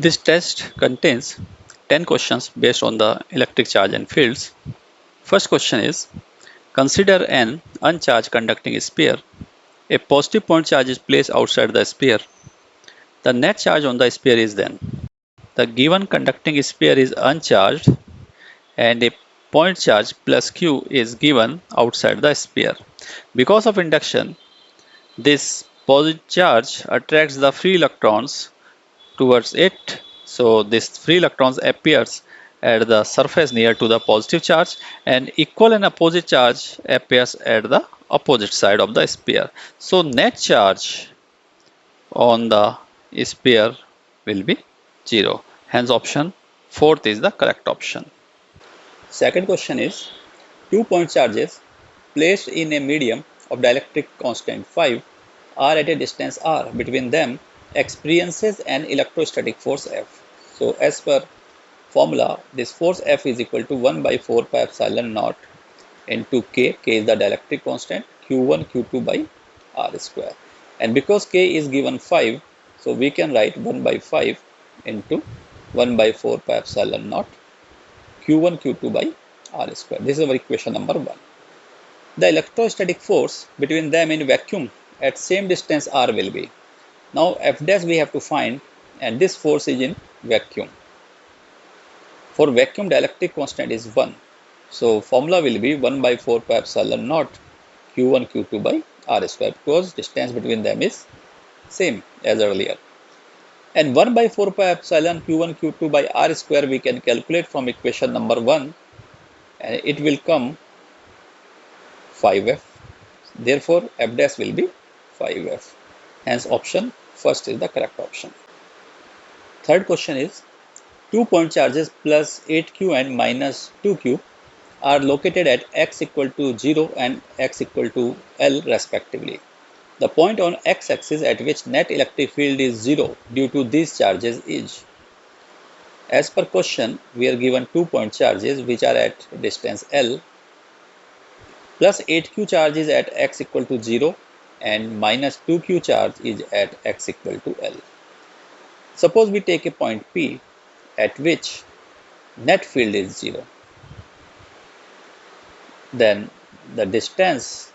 This test contains 10 questions based on the electric charge and fields. First question is, consider an uncharged conducting sphere. A positive point charge is placed outside the sphere. The net charge on the sphere is then. The given conducting sphere is uncharged and a point charge plus q is given outside the sphere. Because of induction, this positive charge attracts the free electrons towards it. So this free electrons appears at the surface near to the positive charge, and equal and opposite charge appears at the opposite side of the sphere. So net charge on the sphere will be 0. Hence option fourth is the correct option. Second question is, 2 point charges placed in a medium of dielectric constant 5 are at a distance r. Between them experiences an electrostatic force F. So as per formula, this force F is equal to 1 by 4 pi epsilon naught into K. K is the dielectric constant, Q1 Q2 by R square. And because K is given 5, so we can write 1 by 5 into 1 by 4 pi epsilon naught Q1 Q2 by R square. This is our equation number 1. The electrostatic force between them in vacuum at same distance r will be. Now F dash we have to find, and this force is in vacuum. For vacuum, dielectric constant is 1. So formula will be 1 by 4 pi epsilon naught Q1 Q2 by R square, because distance between them is same as earlier. And 1 by 4 pi epsilon Q1 Q2 by R square we can calculate from equation number 1, and it will come 5F. Therefore, F dash will be 5F. Hence, option first is the correct option. Third question is, 2 point charges plus 8q and minus 2q are located at x equal to 0 and x equal to L respectively. The point on x-axis at which net electric field is 0 due to these charges is. As per question, we are given 2 point charges which are at distance L, plus 8q charge is at x equal to 0 and minus 2q charge is at x equal to L. Suppose we take a point P at which net field is 0. Then the distance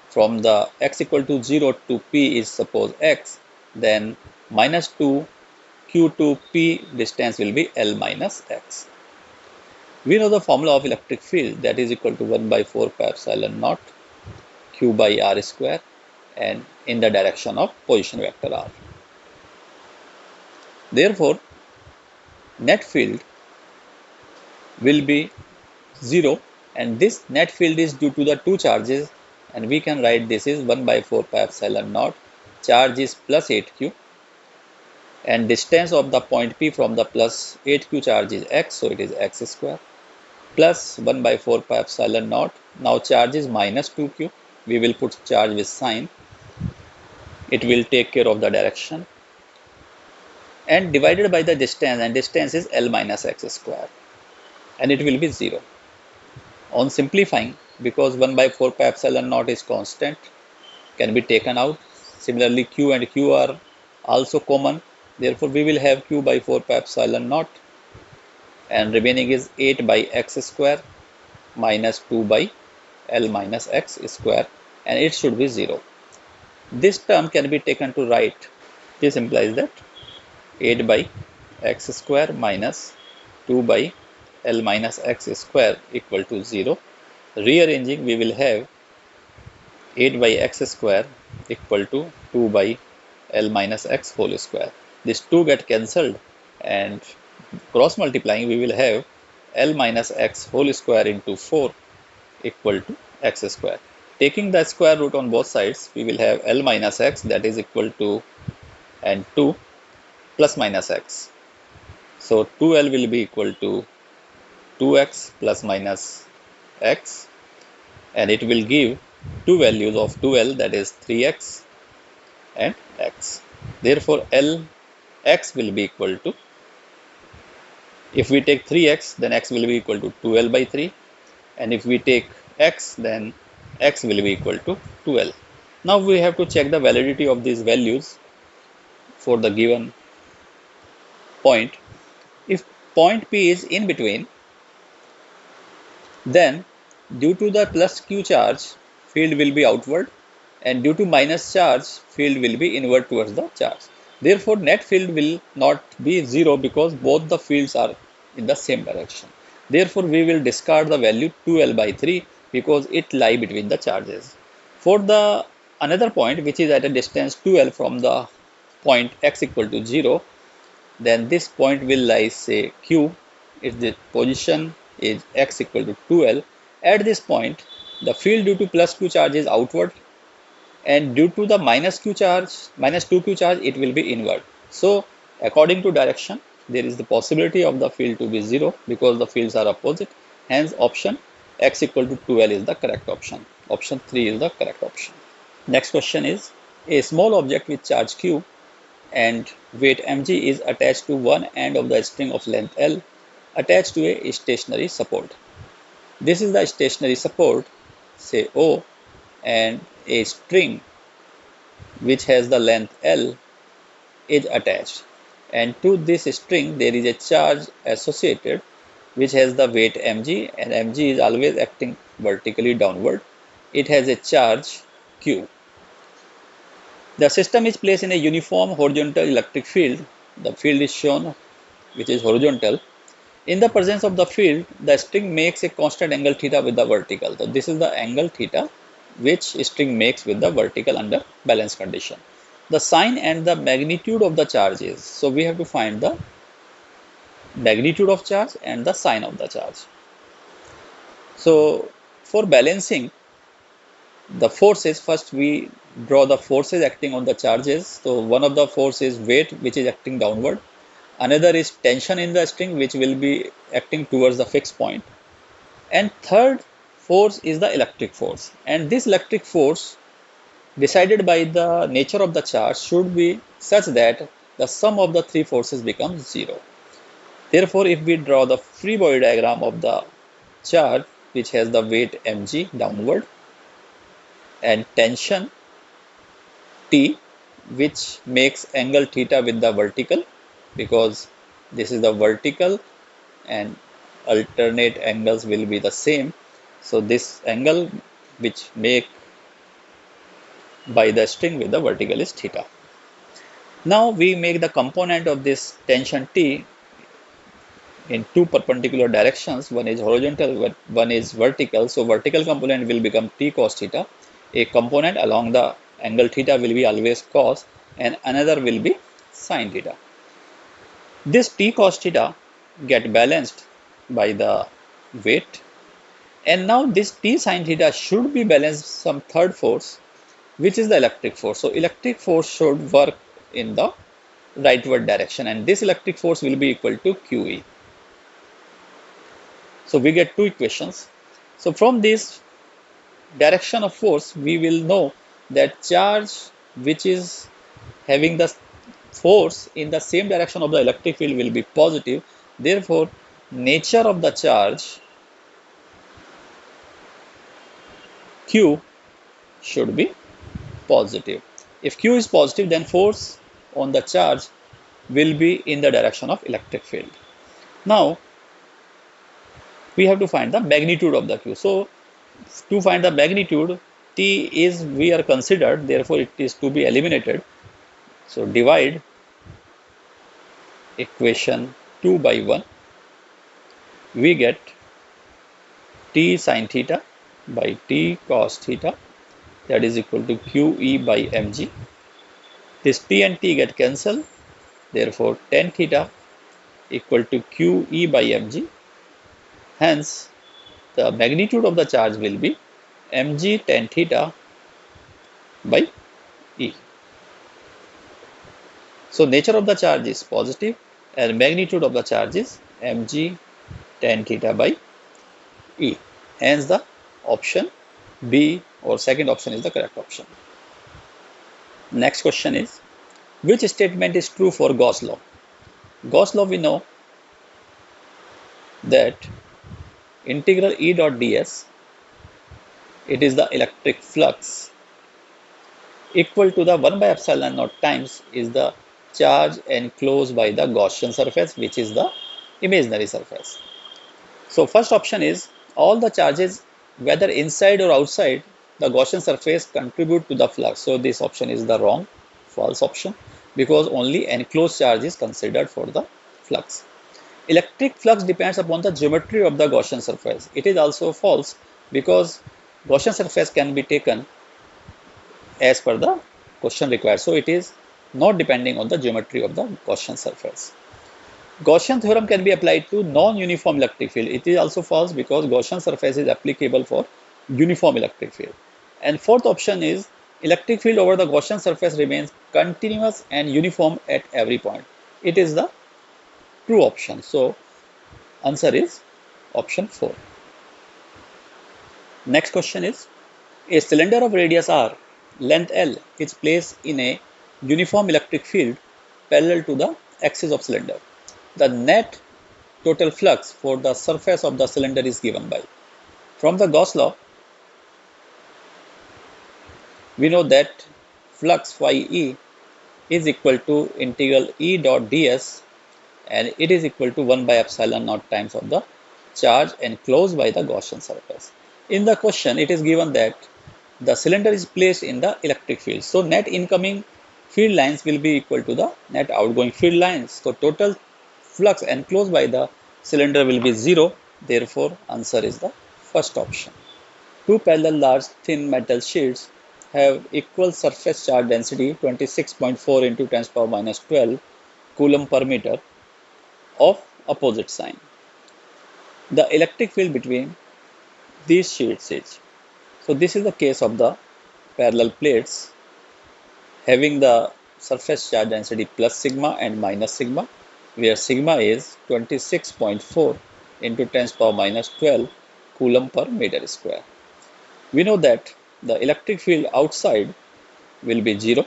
from the x equal to 0 to P is suppose x, then minus 2q to P distance will be L minus x. We know the formula of electric field, that is equal to 1 by 4 pi epsilon naught q by r square, and in the direction of position vector r. Therefore, net field will be 0, and this net field is due to the two charges, and we can write this is 1 by 4 pi epsilon naught, charge is plus 8q, and distance of the point P from the plus 8q charge is x, so it is x square, plus 1 by 4 pi epsilon naught. Now charge is minus 2q, we will put charge with sign, it will take care of the direction, and divided by the distance, and distance is L minus x square, and it will be 0. On simplifying, because 1 by 4 pi epsilon naught is constant, can be taken out. Similarly, q and q are also common. Therefore, we will have q by 4 pi epsilon naught, and remaining is 8 by x square minus 2 by L minus x square, and it should be 0. This term can be taken to right. This implies that 8 by x square minus 2 by L minus x square equal to 0. Rearranging, we will have 8 by x square equal to 2 by L minus x whole square. These two get cancelled, and cross multiplying we will have L minus x whole square into 4 equal to x square. Taking the square root on both sides, we will have L minus x, that is equal to, and 2 plus minus x. So 2L will be equal to 2x plus minus x, and it will give two values of 2L, that is 3x and x. Therefore, Lx will be equal to, if we take 3x, then x will be equal to 2L by 3, and if we take x, then x will be equal to 2L. Now we have to check the validity of these values for the given point. If point P is in between, then due to the plus Q charge, field will be outward, and due to minus charge, field will be inward towards the charge. Therefore, net field will not be 0 because both the fields are in the same direction. Therefore, we will discard the value 2L by 3 because it lie between the charges. For the another point which is at a distance 2L from the point x equal to 0, then this point will lie say Q, if the position is x equal to 2L. At this point, the field due to plus Q charge is outward, and due to the minus 2Q charge, it will be inward. So according to direction, there is the possibility of the field to be 0 because the fields are opposite. Hence option x equal to 2L is the correct option. Option 3 is the correct option. Next question is, a small object with charge Q and weight mg is attached to one end of the string of length L attached to a stationary support. This is the stationary support, say O, and a string which has the length L is attached, and to this string there is a charge associated which has the weight mg, and mg is always acting vertically downward. It has a charge Q. The system is placed in a uniform horizontal electric field. The field is shown which is horizontal. In the presence of the field, the string makes a constant angle theta with the vertical. So this is the angle theta which string makes with the vertical under balance condition. The sign and the magnitude of the charge is, so we have to find the magnitude of charge and the sign of the charge. So for balancing the forces, first we draw the forces acting on the charges. So one of the force is weight which is acting downward. Another is tension in the string which will be acting towards the fixed point. And third force is the electric force. And this electric force decided by the nature of the charge should be such that the sum of the three forces becomes 0. Therefore, if we draw the free body diagram of the charge which has the weight mg downward and tension T which makes angle theta with the vertical, because this is the vertical and alternate angles will be the same. So this angle which make by the string with the vertical is theta. Now we make the component of this tension T in two perpendicular directions. One is horizontal, one is vertical. So vertical component will become T cos theta. A component along the angle theta will be always cos, and another will be sin theta. This T cos theta get balanced by the weight, and now this T sin theta should be balanced some third force which is the electric force. So electric force should work in the rightward direction, and this electric force will be equal to QE. So we get two equations. So from this direction of force, we will know that charge which is having the force in the same direction of the electric field will be positive. Therefore, nature of the charge Q should be positive. If Q is positive, then force on the charge will be in the direction of electric field. Now, we have to find the magnitude of the Q. So, to find the magnitude, T is we are considered, therefore it is to be eliminated. So divide equation 2 by 1. We get T sin theta by T cos theta, that is equal to QE by mg. This T and T get cancelled, therefore tan theta equal to QE by mg. Hence, the magnitude of the charge will be mg tan theta by E. So nature of the charge is positive and magnitude of the charge is mg tan theta by E. Hence the option B or second option is the correct option. Next question is, which statement is true for Gauss law? Gauss law, we know that integral E dot ds, it is the electric flux, equal to the 1 by epsilon naught times is the charge enclosed by the Gaussian surface, which is the imaginary surface. So first option is all the charges, whether inside or outside the Gaussian surface, contribute to the flux. So this option is the wrong, false option, because only enclosed charge is considered for the flux. Electric flux depends upon the geometry of the Gaussian surface. It is also false because Gaussian surface can be taken as per the question required. So it is not depending on the geometry of the Gaussian surface. Gaussian theorem can be applied to non-uniform electric field. It is also false because Gaussian surface is applicable for uniform electric field. And fourth option is electric field over the Gaussian surface remains continuous and uniform at every point. It is the true option. So answer is option 4. Next question is, a cylinder of radius r, length L is placed in a uniform electric field parallel to the axis of cylinder. The net total flux for the surface of the cylinder is given by. From the Gauss law, we know that flux phi E is equal to integral E dot ds, and it is equal to 1 by epsilon naught times of the charge enclosed by the Gaussian surface. In the question, it is given that the cylinder is placed in the electric field. So net incoming field lines will be equal to the net outgoing field lines. So total flux enclosed by the cylinder will be 0. Therefore, answer is the first option. Two parallel large thin metal sheets have equal surface charge density 26.4 into 10 to the power minus 12 coulomb per meter of opposite sign. The electric field between these sheets is. So this is the case of the parallel plates having the surface charge density plus sigma and minus sigma, where sigma is 26.4 into 10 to the power minus 12 coulomb per meter square. We know that the electric field outside will be 0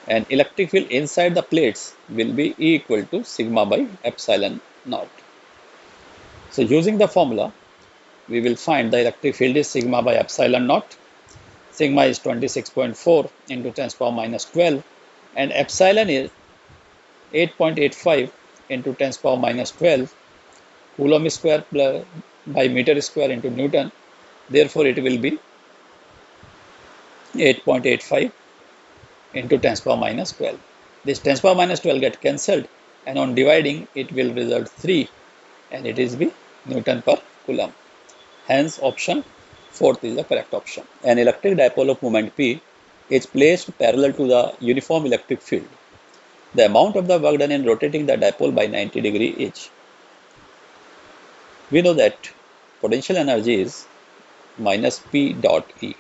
and electric field inside the plates will be E equal to sigma by epsilon naught. So using the formula, we will find the electric field is sigma by epsilon naught. Sigma is 26.4 into 10 to the power minus 12 and epsilon is 8.85 into 10 to the power minus 12 coulomb square by meter square into Newton. Therefore, it will be 8.85 into 10 to the power minus 12. This 10 to the power minus 12 get cancelled, and on dividing it will result 3, and it is be Newton per coulomb. Hence option 4th is the correct option. An electric dipole of moment P is placed parallel to the uniform electric field. The amount of the work done in rotating the dipole by 90 degree is. We know that potential energy is minus P dot E,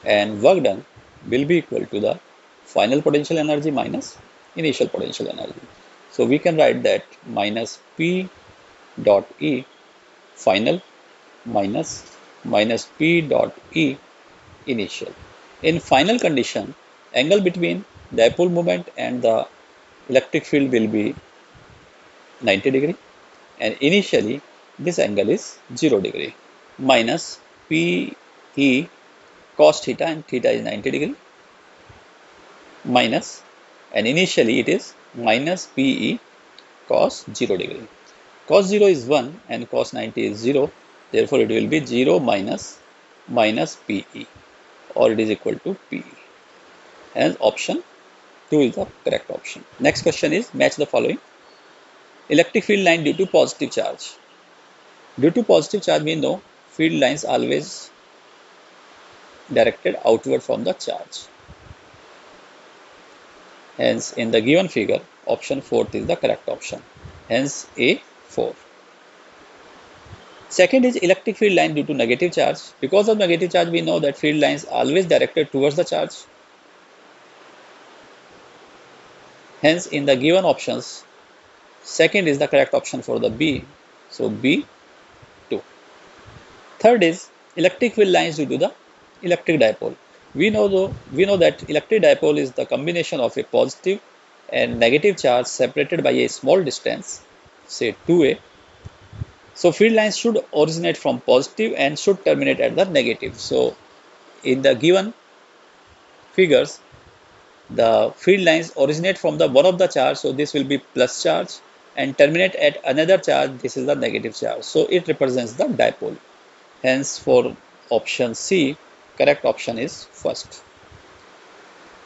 and work done will be equal to the final potential energy minus initial potential energy. So we can write that minus P dot E final minus P dot E initial. In final condition, angle between dipole moment and the electric field will be 90 degree, and initially this angle is 0 degree. Minus P E cos theta, and theta is 90 degree, minus, and initially it is minus P E cos 0 degree. Cos 0 is 1 and cos 90 is 0. Therefore, it will be 0 minus P E, or it is equal to P E. Hence, option 2 is the correct option. Next question is, match the following. Electric field line due to positive charge. Due to positive charge, we know field lines always directed outward from the charge. Hence, in the given figure, option 4th is the correct option. Hence, A4. Second is electric field line due to negative charge. Because of negative charge, we know that field lines always directed towards the charge. Hence, in the given options, second is the correct option for the B. So, B2. Third is electric field lines due to the electric dipole. We know that electric dipole is the combination of a positive and negative charge separated by a small distance, say 2a. So field lines should originate from positive and should terminate at the negative. So in the given figures, The field lines originate from the one of the charge, so this will be plus charge, and terminate at another charge, this is the negative charge. So it represents the dipole. Hence for option C, correct option is first.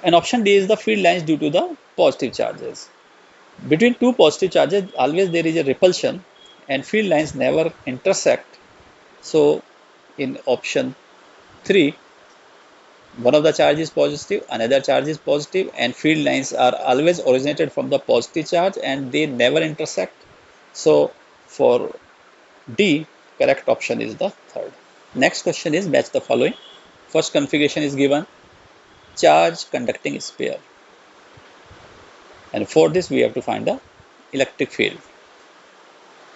And option D is the field lines due to the positive charges. Between two positive charges, always there is a repulsion and field lines never intersect. So in option 3, one of the charge is positive, another charge is positive, and field lines are always originated from the positive charge and they never intersect. So for D, correct option is the third. Next question is match the following. First configuration is given charge conducting sphere. And for this we have to find the electric field.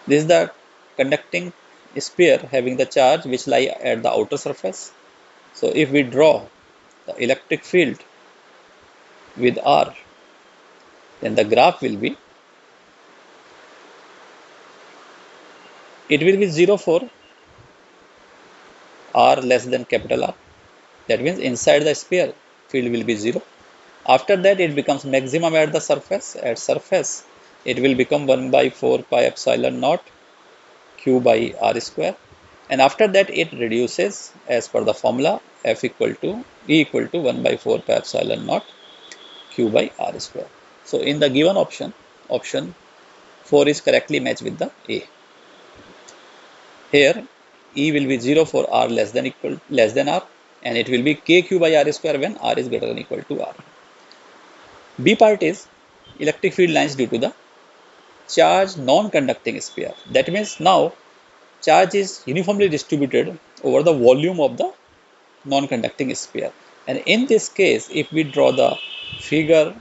This is the conducting sphere having the charge which lie at the outer surface. So if we draw the electric field with R, then the graph will be, it will be 0 for R less than capital R. That means inside the sphere field will be 0. After that it becomes maximum at the surface. At surface it will become 1 by 4 pi epsilon naught q by r square. And after that it reduces as per the formula F equal to E equal to 1 by 4 pi epsilon naught q by r square. So in the given option, option 4 is correctly matched with the A. Here E will be 0 for r less than r, and it will be kq by r square when r is greater than equal to r. B part is electric field lines due to the charge non-conducting sphere. That means now charge is uniformly distributed over the volume of the non-conducting sphere. And in this case, if we draw the figure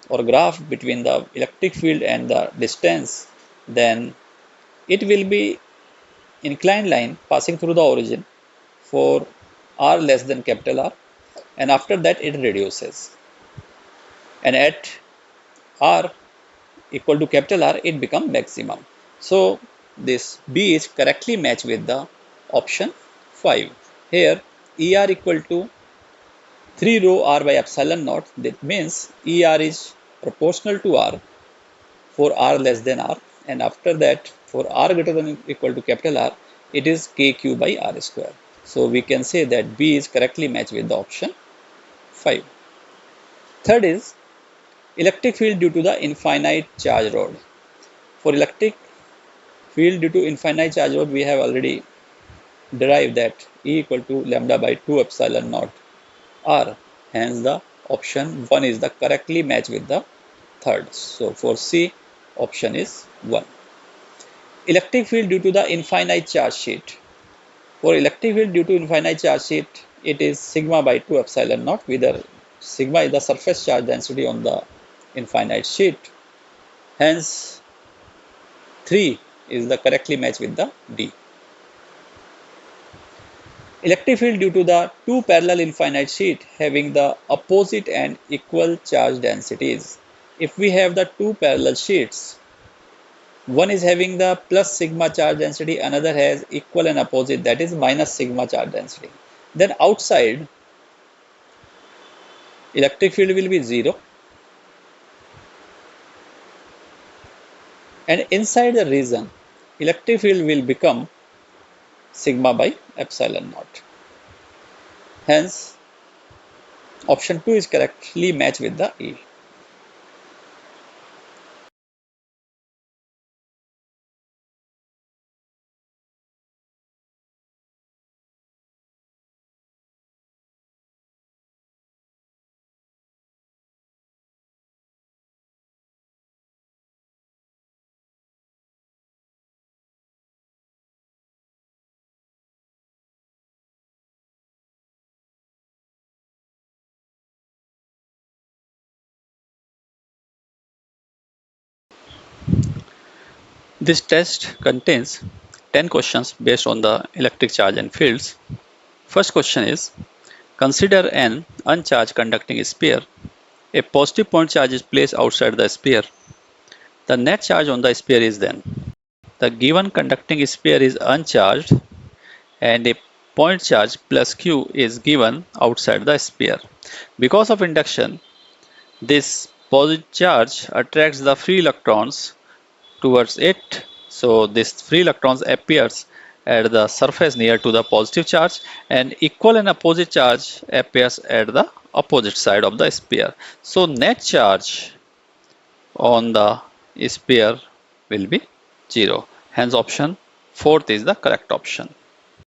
or graph between the electric field and the distance, then it will be inclined line passing through the origin for r less than capital R, and after that it reduces. And at r equal to capital R, it becomes maximum. So this B is correctly matched with the option 5. Here ER equal to 3 rho R by epsilon naught. That means ER is proportional to R for R less than R, and after that for R greater than equal to capital R, it is KQ by R square. So we can say that B is correctly matched with the option 5. Third is electric field due to the infinite charge rod. For electric field due to infinite charge rod, we have already derived that E equal to lambda by 2 epsilon naught R. Hence the option 1 is the correctly matched with the third. So for C, option is 1. Electric field due to the infinite charge sheet. For electric field due to infinite charge sheet, it is sigma by 2 epsilon naught, whether sigma is the surface charge density on the infinite sheet. Hence 3 is the correctly matched with the D. Electric field due to the two parallel infinite sheet having the opposite and equal charge densities. If we have the two parallel sheets, one is having the plus sigma charge density, another has equal and opposite, that is minus sigma charge density. Then outside electric field will be 0, and inside the region electric field will become sigma by epsilon naught. Hence option 2 is correctly matched with the E. This test contains 10 questions based on the electric charge and fields. First question is, consider an uncharged conducting sphere. A positive point charge is placed outside the sphere. The net charge on the sphere is then. The given conducting sphere is uncharged and a point charge plus Q is given outside the sphere. Because of induction, This positive charge attracts the free electrons towards it. So this free electrons appears at the surface near to the positive charge, and equal and opposite charge appears at the opposite side of the sphere. So net charge on the sphere will be 0. Hence option 4th is the correct option.